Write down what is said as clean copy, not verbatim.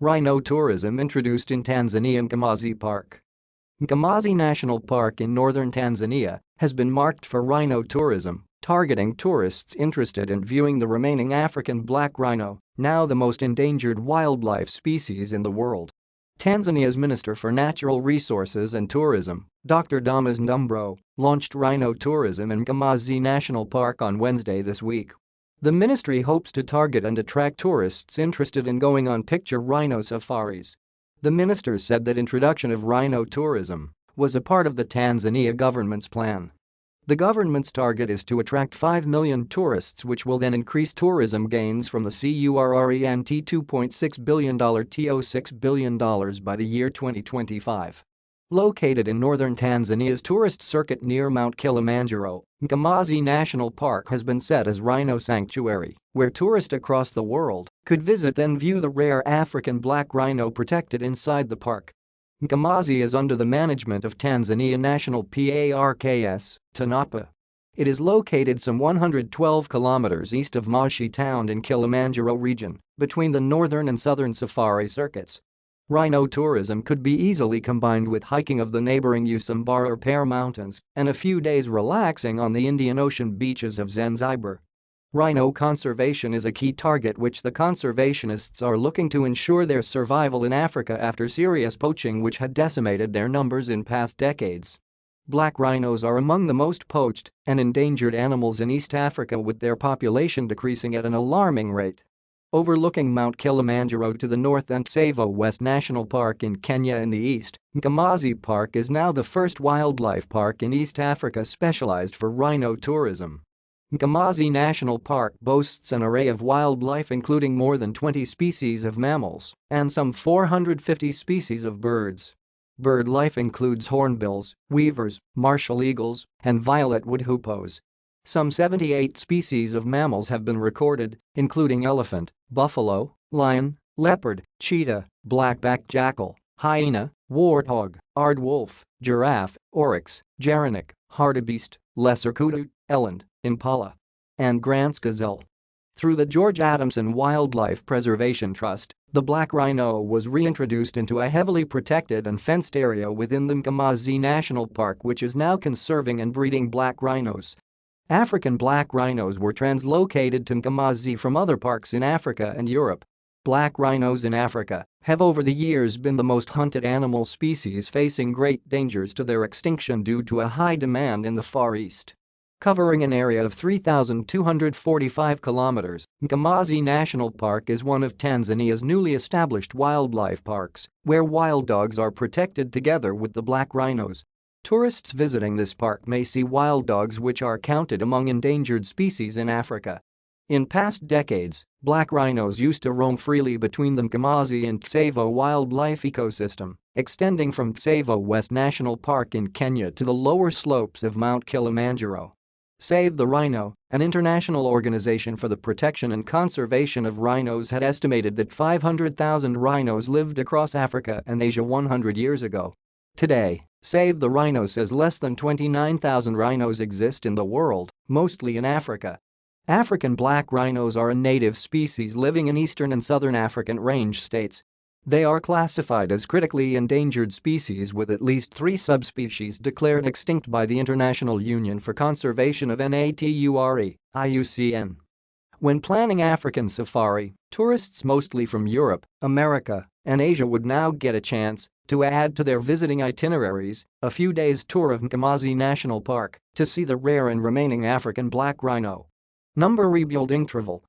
Rhino tourism introduced in Tanzania. Mkomazi Park. Mkomazi National Park in northern Tanzania has been marked for rhino tourism, targeting tourists interested in viewing the remaining African black rhino, now the most endangered wildlife species in the world. Tanzania's Minister for Natural Resources and Tourism, Dr. Damas Ndumbro, launched rhino tourism in Mkomazi National Park on Wednesday this week. The ministry hopes to target and attract tourists interested in going on picture rhino safaris. The minister said that introduction of rhino tourism was a part of the Tanzania government's plan. The government's target is to attract 5 million tourists, which will then increase tourism gains from the current $2.6 billion to $6 billion by the year 2025. Located in northern Tanzania's tourist circuit near Mount Kilimanjaro, Mkomazi National Park has been set as rhino sanctuary, where tourists across the world could visit and view the rare African black rhino protected inside the park. Mkomazi is under the management of Tanzania National Parks, TANAPA. It is located some 112 kilometers east of Moshi town in Kilimanjaro region, between the northern and southern safari circuits. Rhino tourism could be easily combined with hiking of the neighboring Usambara or Pear Mountains and a few days relaxing on the Indian Ocean beaches of Zanzibar. Rhino conservation is a key target which the conservationists are looking to ensure their survival in Africa after serious poaching which had decimated their numbers in past decades. Black rhinos are among the most poached and endangered animals in East Africa, with their population decreasing at an alarming rate. Overlooking Mount Kilimanjaro to the north and Tsavo West National Park in Kenya in the east, Mkomazi Park is now the first wildlife park in East Africa specialized for rhino tourism. Mkomazi National Park boasts an array of wildlife including more than 20 species of mammals and some 450 species of birds. Bird life includes hornbills, weavers, martial eagles, and violet-wood hoopoes. Some 78 species of mammals have been recorded, including elephant, buffalo, lion, leopard, cheetah, black-backed jackal, hyena, warthog, aardwolf, giraffe, oryx, gerenuk, hartebeest, lesser kudu, eland, impala, and Grant's gazelle. Through the George Adamson Wildlife Preservation Trust, the black rhino was reintroduced into a heavily protected and fenced area within the Mkomazi National Park, which is now conserving and breeding black rhinos. African black rhinos were translocated to Mkomazi from other parks in Africa and Europe. Black rhinos in Africa have over the years been the most hunted animal species, facing great dangers to their extinction due to a high demand in the Far East. Covering an area of 3,245 kilometers, Mkomazi National Park is one of Tanzania's newly established wildlife parks, where wild dogs are protected together with the black rhinos. Tourists visiting this park may see wild dogs, which are counted among endangered species in Africa. In past decades, black rhinos used to roam freely between the Mkomazi and Tsavo wildlife ecosystem, extending from Tsavo West National Park in Kenya to the lower slopes of Mount Kilimanjaro. Save the Rhino, an international organization for the protection and conservation of rhinos, had estimated that 500,000 rhinos lived across Africa and Asia 100 years ago. Today, Save the Rhino says less than 29,000 rhinos exist in the world, mostly in Africa. African black rhinos are a native species living in eastern and southern African range states. They are classified as critically endangered species with at least 3 subspecies declared extinct by the International Union for Conservation of Nature, IUCN. When planning African safari, tourists mostly from Europe, America, and Asia would now get a chance to add to their visiting itineraries a few days tour of Mkomazi National Park to see the rare and remaining African black rhino. Number rebuilding travel.